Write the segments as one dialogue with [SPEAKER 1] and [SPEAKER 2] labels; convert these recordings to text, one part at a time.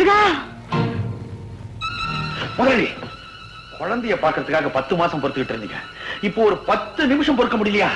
[SPEAKER 1] முருகா
[SPEAKER 2] முதலாளி, குழந்தைய பாக்குறதுக்காக 10 மாசம் பொறுத்துக்கிட்டு இருந்தீங்க. இப்போ ஒரு 10 நிமிஷம் பொறுக்க முடியலையா?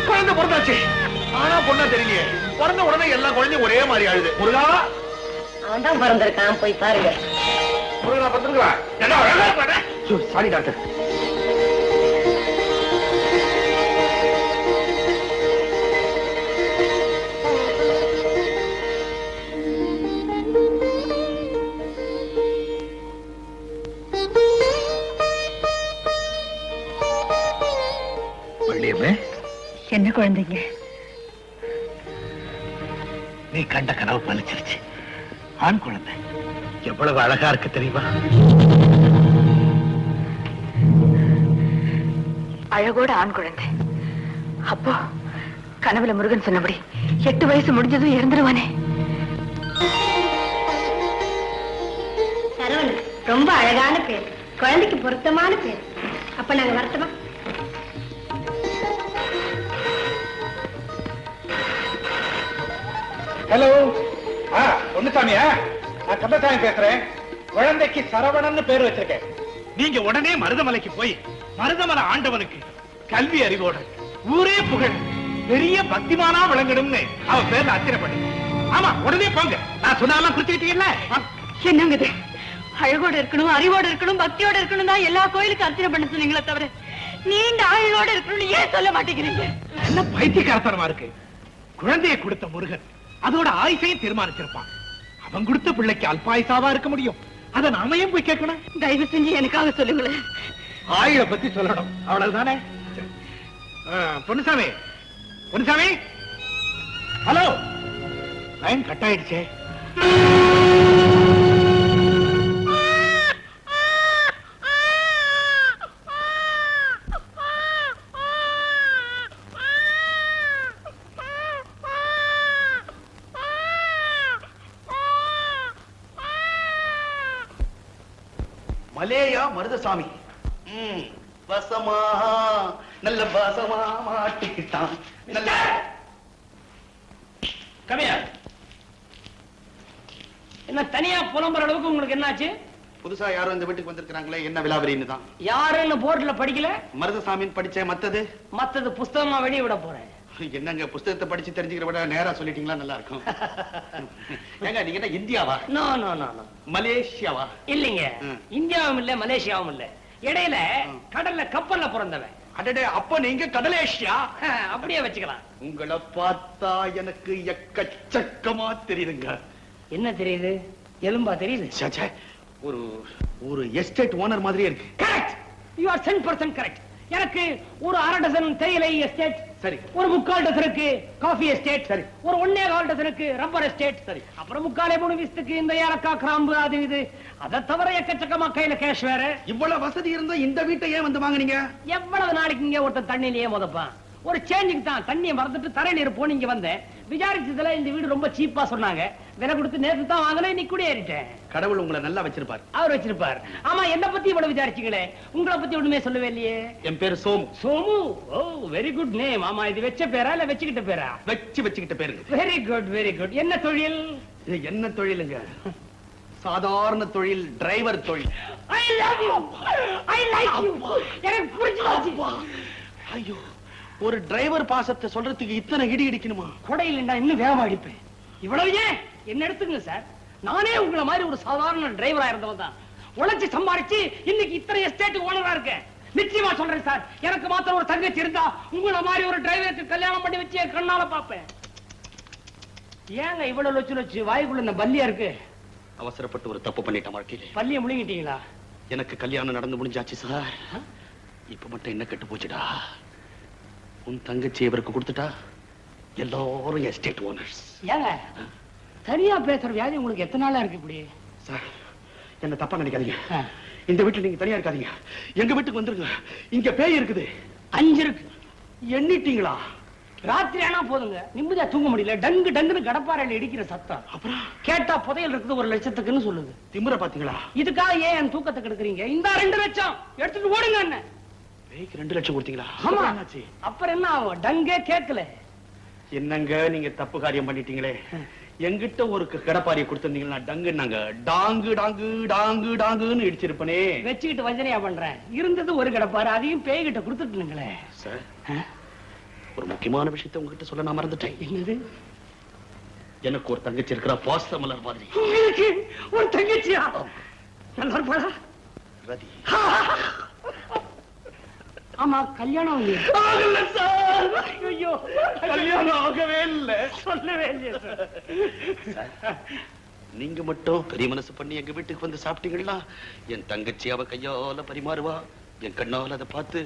[SPEAKER 2] குழந்தை பிறந்தாச்சு. ஆனா பொண்ணா தெரியலையே. பிறந்த உடனே எல்லா குழந்தையும் ஒரே மாதிரி ஆகுது. முருகா,
[SPEAKER 1] அவன் தான் பிறந்திருக்கான், போய் பாருங்க.
[SPEAKER 2] முருகா பத்திருக்கா? Sorry doctor.
[SPEAKER 1] என்ன குழந்தைங்க?
[SPEAKER 2] நீ கண்ட கனவு பலிச்சிருச்சு. ஆண் குழந்தை எவ்வளவு அழகா இருக்கு தெரியுமா?
[SPEAKER 1] அழகோட ஆண் குழந்தை. அப்போ கனவுல முருகன் சொன்னபடி 8 வயசு முடிஞ்சதும் இறந்துருவானே.
[SPEAKER 3] சரவணன் ரொம்ப அழகான பேர், குழந்தைக்கு பொருத்தமான பேர். அப்ப நாங்க வரட்டுமா?
[SPEAKER 2] ஹலோ, பொன்னுசாமியா? நான் கந்தசாமி பேசுறேன். குழந்தைக்கு சரவணன் பேர் வச்சிருக்கேன். நீங்க உடனே மருதமலைக்கு போய் மருதமலை ஆண்டவனுக்கு கல்வி அறிவோட ஊரே புகழ் பெரிய பக்திமானா விளங்கணும்னு அவன் பேர்ல அர்ச்சனை பண்ணுங்க. ஆமா, உடனே போங்க. நான் சொன்னாலும் குறிச்சுக்கிட்டீங்கல்ல?
[SPEAKER 1] என்னங்க இது? அழகோட இருக்கணும், அறிவோட இருக்கணும், பக்தியோட இருக்கணும் தான் எல்லா கோயிலுக்கும் அர்ச்சனை பண்ண சொன்னீங்களே தவிர நீண்ட ஆயுளோட இருக்கணும்னு ஏன் சொல்ல மாட்டேங்கிறீங்க?
[SPEAKER 2] என்ன பைத்தியக்காரத்தனமா இருக்கு? குழந்தையை கொடுத்த முருகன் அதோட ஆயுசையும் தீர்மானிச்சிருப்பான். அவன் கொடுத்த பிள்ளைக்கு அல்பாயுசாவா இருக்க முடியும். அத நாமையும் போய் கேட்கணும்.
[SPEAKER 1] தயவு செஞ்சு எனக்காக சொல்லுங்களேன்.
[SPEAKER 2] ஆயுளை பத்தி சொல்லணும், அவ்வளவுதானே? Ponnusamy, Ponnusamy, hello. Line cut ஆயிடுச்சே. மலேயா மருதசாமி வசமா நல்ல பாசமா மாட்டிக்கிட்டான்.
[SPEAKER 4] கம்மியா என்ன தனியா புலம்புற அளவுக்கு உங்களுக்கு என்னாச்சு?
[SPEAKER 2] புதுசா யாரும் இந்த வீட்டுக்கு வந்திருக்காங்களே, என்ன விலாவரின்னு தான்.
[SPEAKER 4] யாருன்னு போர்டுல படிக்கல?
[SPEAKER 2] மருதசாமின்னு படிச்சேன். மத்தது
[SPEAKER 4] புஸ்தகமா வெளியே விட போறேன்.
[SPEAKER 2] என்னங்க, புஸ்தகத்தை படிச்சு தெரிஞ்சுக்கிற விட நேரா சொல்லிட்டீங்களா நல்லா இருக்கும். ஏங்க, நீங்க என்ன இந்தியாவா?
[SPEAKER 4] No no no no.
[SPEAKER 2] மலேசியாவா?
[SPEAKER 4] இல்லைங்க, இந்தியாவும் இல்ல மலேசியாவும் இல்ல, இடையில கடல்ல கப்பல்ல பிறந்தவன்.
[SPEAKER 2] அடடே, அப்ப நீங்க கடலேஷியா?
[SPEAKER 4] அப்படியே வச்சுக்கலாம்.
[SPEAKER 2] உங்களை பார்த்தா எனக்கு எக்கச்சக்கமா தெரியுதுங்க.
[SPEAKER 4] என்ன தெரியுது? எலும்பா தெரியுது?
[SPEAKER 2] ஒரு ஒரு எஸ்டேட் ஓனர் மாதிரியே இருக்கு.
[SPEAKER 4] Correct, you are 10% correct. எனக்கு ஒரு 1/2 டசன் தேயிலை எஸ்டேட்
[SPEAKER 2] சரி,
[SPEAKER 4] ஒரு 3/4 டசனுக்கு காஃபி எஸ்டேட் சரி, ஒரு 1.25 டசனுக்கு ரப்பர் எஸ்டேட் சரி, அப்புறம் 3/4 வீசத்துக்கு இந்த ஏலக்காய் கிராம்பு அது இது. அதை தவிர எக்கச்சக்கமா கையில கேஷ் வேற.
[SPEAKER 2] இவ்வளவு வசதி இருந்தா இந்த வீட்டை ஏன் வந்து வாங்குனீங்க?
[SPEAKER 4] எவ்வளவு நாளைக்கு இங்க ஒருத்தன் தண்ணியிலேயே முதப்பான்? ஒரு சேஞ்சுக்கு தான் தண்ணியை மறந்துட்டு தரை நீர் போன இங்க வந்தேன். விசாரிச்சதுல இந்த வீடு ரொம்ப சீப்பா சொன்னாங்க. விலை கொடுத்து நேற்று தான் வாங்கினேன், இன்னைக்கு குடியேறிட்டேன்.
[SPEAKER 2] கடவுள் உங்களை நல்லா வச்சிருப்பார்.
[SPEAKER 4] அவர் வச்சிருப்பார். ஆமா, என்ன பத்தி இவ்வளவு விசாரிச்சீங்களே, உங்களை பத்தி ஒண்ணுமே சொல்லவே இல்லையே.
[SPEAKER 2] என் பேரு சோமு.
[SPEAKER 4] சோமு? ஓ, வெரி குட் நேம். ஆமா, இது வச்ச பேரா இல்ல வச்சுக்கிட்ட பேரா?
[SPEAKER 2] வச்சுக்கிட்ட பேரு.
[SPEAKER 4] Very good very good. என்ன தொழில்?
[SPEAKER 2] என்ன தொழிலுங்க? சாதாரண தொழில், டிரைவர் தொழில்.
[SPEAKER 4] I love you. I like you. எனக்கு புரிஞ்சுச்சு.
[SPEAKER 2] ஐயோ, ஒரு டிரைவர் பாசத்தை சொல்றதுக்கு இத்தனை இடி இடிக்கணுமா?
[SPEAKER 4] கொடையில் இன்னும் வேகமா அடிப்பேன். இவ்வளவு ஏன் என்ன எடுத்துங்க சார், நானே உங்களை மாதிரி ஒரு சாதாரண டிரைவரா இருந்தவன் தான். உழைச்சு சம்பாரிச்சு இன்னைக்கு இத்தனை எஸ்டேட் ஓனரா இருக்கேன். நிச்சயமா சொல்றேன் சார், எனக்கு மாத்திரம் ஒரு தங்கச்சி இருந்தா உங்களை மாதிரி ஒரு டிரைவருக்கு கல்யாணம் பண்ணி வச்சு கண்ணால பாப்பேன். ஏங்க இவ்வளவு லொச்சு வாய்க்குள்ள இந்த பல்லியா இருக்கு?
[SPEAKER 2] அவசரப்பட்டு ஒரு தப்பு பண்ணிட்டேன் வாழ்க்கையில.
[SPEAKER 4] பல்லிய முழுங்கிட்டீங்களா?
[SPEAKER 2] எனக்கு கல்யாணம் நடந்து முடிஞ்சாச்சு சார். இப்ப மட்டும் என்ன கெட்டு போச்சுடா. உன் தங்கச்சி இவருக்கு கொடுத்துட்டா எல்லாரும் எஸ்டேட் ஓனர்ஸ்.
[SPEAKER 4] ஏங்க தனியா பேசுற வியாதி உங்களுக்கு எத்தனை நாளா இருக்கு இப்படி?
[SPEAKER 2] சார், என்ன தப்பா நினைக்காதீங்க. இந்த வீட்டுல நீங்க தனியா இருக்காதீங்க, எங்க வீட்டுக்கு வந்துருங்க. இங்க பேய் இருக்குது.
[SPEAKER 4] 5 இருக்கு.
[SPEAKER 2] எண்ணிட்டீங்களா?
[SPEAKER 4] ராத்திரி ஆனா போதுங்க, நிம்மதியா தூங்க முடியல. டங்கு டங்குன்னு கடப்பாறையில இடிக்கிற சத்தம்.
[SPEAKER 2] அப்புறம்
[SPEAKER 4] கேட்டா புதையல் இருக்குது 1 லட்சத்துக்குன்னு சொல்லுது.
[SPEAKER 2] திமிர பாத்தீங்களா?
[SPEAKER 4] இதுக்காக ஏன் என் தூக்கத்தை கெடுக்குறீங்க? இந்த 2 லட்சம் எடுத்துட்டு ஓடுங்க. என்ன
[SPEAKER 2] பேய்க்கு 2 லட்சம் கொடுத்தீங்களா?
[SPEAKER 4] ஆமா. அப்புறம் என்ன ஆகும்? டங்கே கேட்கல.
[SPEAKER 2] என்னங்க நீங்க தப்பு காரியம் பண்ணிட்டீங்களே. எங்கிட்ட ஒரு கடப்பாரியை கொடுத்திருந்தீங்கன்னா டங்கு நாங்க டாங்கு டாங்கு டாங்கு டாங்குன்னு இடிச்சிருப்பனே.
[SPEAKER 4] வச்சுக்கிட்டு வஞ்சனையா பண்றேன். இருந்தது ஒரு கடப்பாரு, அதையும் பேய்கிட்ட கொடுத்துட்டுங்களே.
[SPEAKER 2] சார், ஒரு முக்கியமான விஷயத்தை உங்ககிட்ட சொல்ல நான் மறந்துட்டேன்.
[SPEAKER 4] என்னது?
[SPEAKER 2] எனக்கு ஒரு தங்கச்சி இருக்கிற பாசமலர் மாதிரி.
[SPEAKER 4] உங்களுக்கு ஒரு தங்கச்சியா? நல்லா இருப்பாளா?
[SPEAKER 2] ரதி.
[SPEAKER 4] ஆமா, கல்யாணம்
[SPEAKER 2] ஆகல சார்.
[SPEAKER 4] ஐயோ,
[SPEAKER 2] கல்யாணம் ஆகவே இல்லை.
[SPEAKER 4] சொல்லவே இல்லையா சார்?
[SPEAKER 2] நீங்க மட்டும் பெரிய மனசு பண்ணி எங்க வீட்டுக்கு வந்து சாப்பிட்டீங்களா? என் தங்கச்சி அவ கையால பரிமாறுவா, என் கண்ணால அதை பார்த்து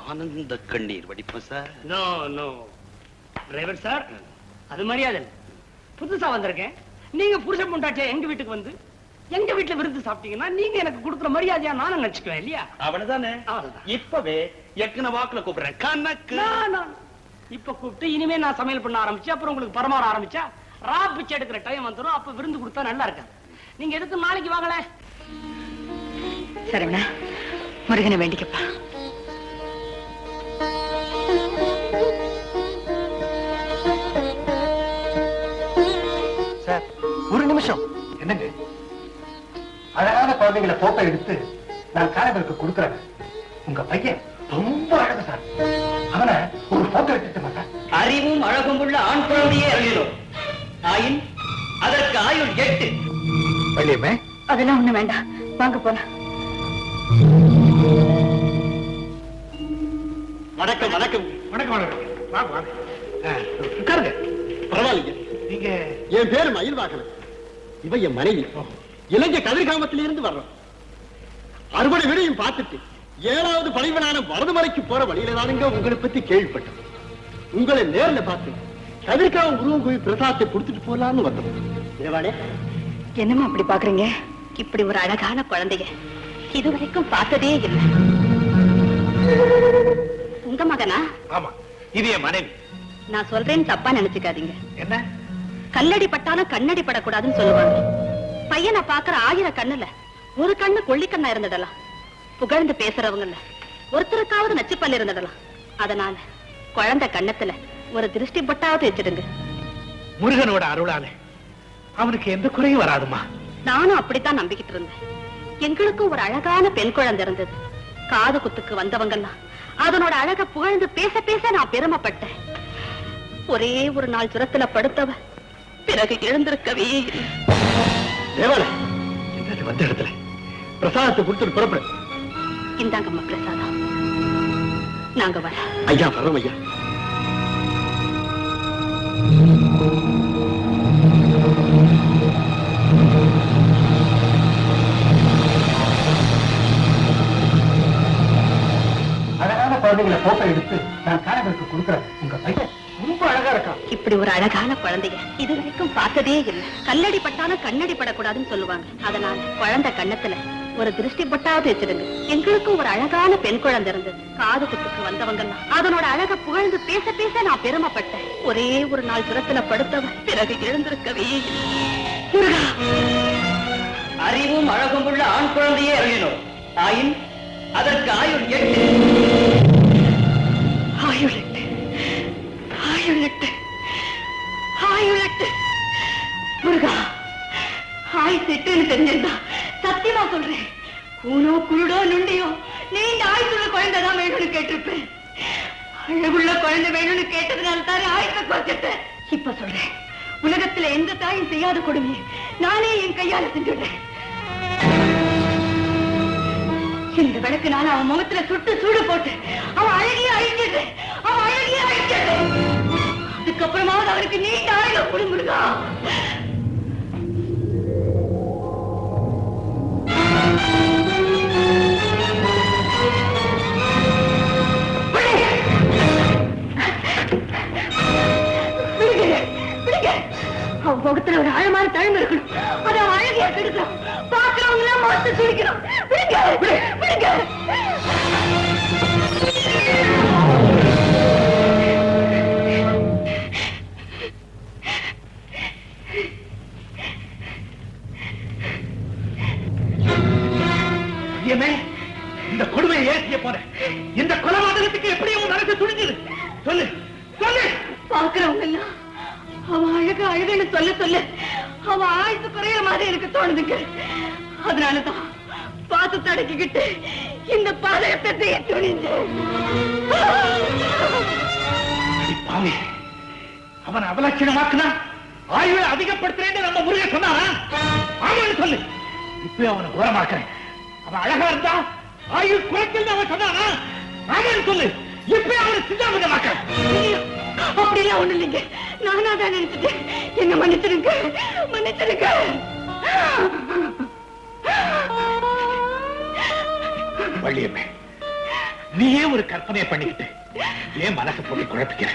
[SPEAKER 2] ஆனந்த கண்ணீர் வடிப்பேன் sir.
[SPEAKER 4] No no driver sir, அது மரியாதை. புதுசா வந்திருக்கேன், நீங்க புருஷன் பொண்டாட்டியா எங்க வீட்டுக்கு வந்து எங்க வீட்டுல விருந்து சாப்பிட்டீங்கன்னா நீங்க எனக்கு கொடுக்குற மரியாதையா நானும் நினைச்சுக்குவேன் இல்லையா?
[SPEAKER 2] அவனதானே.
[SPEAKER 4] அவ்வளவுதான்.
[SPEAKER 2] இப்பவே எக்கன வாக்குல கூப்பிடுறேன். கணக்கு
[SPEAKER 4] இப்ப கூப்பிட்டு இனிமே நான் சமையல் பண்ண ஆரம்பிச்சு அப்புறம் உங்களுக்கு பரமாற ஆரம்பிச்சா ரா பிச்சை எடுக்கிற டைம் வந்துடும். அப்ப விருந்து கொடுத்தா நல்லா இருக்காது. நீங்க எதுக்கு நாளைக்கு வாங்கல?
[SPEAKER 1] சரவணா, முருகனை வேண்டிக்கப்பா.
[SPEAKER 5] சார், ஒரு நிமிஷம். என்னங்க, அழகான குழந்தைகளை போட்டோ எடுத்து நான் காரைகளுக்கு கொடுக்குறேன். உங்க பையன் ரொம்ப அழகு சார். அவனை ஒரு போட்டோ எடுத்துட்டு மாட்டான்.
[SPEAKER 6] அறிவும் அழகும் உள்ள ஆண் குழந்தையே அறிகிறோம். ஆயின் அதற்கு ஆயுள் 8.
[SPEAKER 5] பள்ளியம்மே,
[SPEAKER 1] அதெல்லாம் ஒண்ணு வேண்டாம், வாங்க போலாம்.
[SPEAKER 6] வணக்கம் வணக்கம்.
[SPEAKER 5] வணக்கம் வணக்கம். வாங்க வாங்க. உட்காருங்க.
[SPEAKER 6] பரவாயில்லைங்க.
[SPEAKER 5] நீங்க
[SPEAKER 6] என் பேரு மயில்வாகனன். இவ என் மனைவி. இலங்கை கதிர்காமத்தில இருந்து வர்றோம். அறுவடை விடையும் பார்த்துட்டு 7வது படைவனான வரதுமலைக்கு போற வழியில தானுங்க உங்களை பத்தி கேள்விப்பட்டோம். உங்களை நேர்ல பார்த்து கதிர்காமம் உருவம் கோயில் பிரசாதத்தை கொடுத்துட்டு போலான்னு வந்தோம். தேவானே,
[SPEAKER 1] என்னமா அப்படி பாக்குறீங்க? இப்படி ஒரு அழகான குழந்தைய இதுவரைக்கும் பார்த்ததே இல்லை. உங்க மகனா?
[SPEAKER 2] ஆமா, இது என் மனைவி.
[SPEAKER 1] நான் சொல்றேன்னு தப்பா நினைச்சுக்காதீங்க.
[SPEAKER 2] என்ன?
[SPEAKER 1] கல்லடி பட்டாலும் கண்ணடி படக்கூடாதுன்னு சொல்லுவாங்க. பையனை பாக்குற 1000 கண்ணுல ஒரு கண்ணு கொள்ளிக்கண்ணா இருந்துடலாம். புகழ்ந்து பேசுறவங்கல்ல ஒருத்தருக்காவது நச்சுப்பல் இருந்துடலாம். அதனால குழந்தை கண்ணத்துல ஒரு திருஷ்டி பொட்டாவது வச்சிடுங்க.
[SPEAKER 2] முருகனோட அருளால அவனுக்கு எந்த குறையும் வராதுமா.
[SPEAKER 1] நானும் அப்படித்தான் நம்பிக்கிட்டு இருந்தேன். எங்களுக்கும் ஒரு அழகான பெண் குழந்தை இருந்தது. காது குத்துக்கு வந்தவங்கெல்லாம் அதனோட அழக புகழ்ந்து பேச பேச நான் பெருமைப்பட்டேன். ஒரே ஒரு நாள் சுரத்துல படுத்தவ பிறகு எழுந்திருக்கவே இல்லை.
[SPEAKER 6] தேவானே,
[SPEAKER 2] என்னது வந்த இடத்துல
[SPEAKER 6] பிரசாதத்தை கொடுத்துட்டு புறப்படு.
[SPEAKER 1] இந்தாங்கம்மா பிரசாதம். நாங்க வர.
[SPEAKER 6] ஐயா வரோம் ஐயா.
[SPEAKER 5] அழகான குழந்தைகளை போட்டோ எடுத்து நான் காரைகளுக்கு கொடுக்குறேன். உங்க பையன் ரொம்ப அழகா இருக்கான்.
[SPEAKER 1] இப்படி ஒரு அழகான குழந்தைய இதுவரைக்கும் பார்த்ததே இல்லை. கல்லடி பட்டாலும் கண்ணடி படக்கூடாதுன்னு சொல்லுவாங்க. அதனால குழந்தை கண்ணத்துல ஒரு திருஷ்டி பொட்டாவது வச்சிடுங்க. எங்களுக்கும் ஒரு அழகான பெண் குழந்தை இருந்தது. காது குத்துக்கு வந்தவங்கெல்லாம் அதனோட அழக புகழ்ந்து பேச பேச நான் பெருமைப்பட்டேன். ஒரே ஒரு நாள் சுரத்துல படுத்தவ பிறகு எழுந்திருக்கவே இல்லை. முருகா,
[SPEAKER 6] அறிவும் அழகும் உள்ள ஆண் குழந்தையே அறிகிறோம். ஆயின் அதற்கு ஆயுள் 8.
[SPEAKER 1] ஆயுள் 8, ஆயுள் 8, ஆயுள் 8. முருகா, ஆயுள் 8ன்னு தெரிஞ்சிருந்தா சத்தியமா சொல்றேன், கூனோ குருடோ நுண்டியோ நீண்ட ஆயுசுள்ள குழந்தைதான் வேணும்னு கேட்டிருப்பேன். அழகுள்ள குழந்தை வேணும்னு கேட்டதுனால தானே ஆயுசை குறைச்சிட்டேன். இப்ப சொல்றேன், உலகத்துல எந்த தாயும் செய்யாத கொடுமையை நானே என் கையால செஞ்சுடுறேன். இந்த விளக்குனால அவன் முகத்துல சுட்டு சூடு போட்டு அவன் அழகிய அழிச்சிடுறேன். அவன் அழகிய அழிச்சிடுறேன். அதுக்கப்புறமாவது அவருக்கு நீண்ட ஆயுள குடும்புடுதா. அவன் முகத்துல ஒரு ஆழமான தழும்பு இருக்கணும். அது அவன் அழகியா கெடுக்கணும். பாக்குறவங்க எல்லாம் முகத்தை சுழிக்கணும்.
[SPEAKER 2] இந்த கொடுமையை ஏன் செய்ய போறேன்? இந்த கொலபாதகத்துக்கு எப்படியும் அரசு துணிஞ்சது. சொல்லு சொல்லு.
[SPEAKER 1] பாக்குறவங்க எல்லாம் அவன் அழுக அழுகன்னு சொல்ல சொல்ல அவன் ஆயுசு குறையிற மாதிரி எனக்கு தோணுதுங்க. அதனாலதான் பாத்து தடக்கிக்கிட்டு இந்த பாதகத்தை செய்ய துணிஞ்சேன்.
[SPEAKER 2] பாவி, அவன் அவலட்சணமாக்குனா ஆயுளை அதிகப்படுத்துறேன்னு நம்ம முருகன் சொன்னானா? ஆமான்னு சொல்லு. இப்ப அவனை குணமாக்குறேன். அவன் அழகா இருந்தா ஆயுள் குறைக்கல் அவன் சொன்னானா? ஆமான்னு சொல்லு. இப்ப அவனை சிந்தாமதமாக்குறேன்.
[SPEAKER 1] அப்படிலாம் ஒண்ணு இல்லைங்க. நானா தான் நினைச்சிட்டேன். என்ன மன்னிச்சிருங்க, மன்னிச்சிருங்க.
[SPEAKER 2] வள்ளியம்மே, நீயே ஒரு கற்பனையை பண்ணிக்கிட்டு ஏன் மனசை போட்டு குழப்பிக்கிற?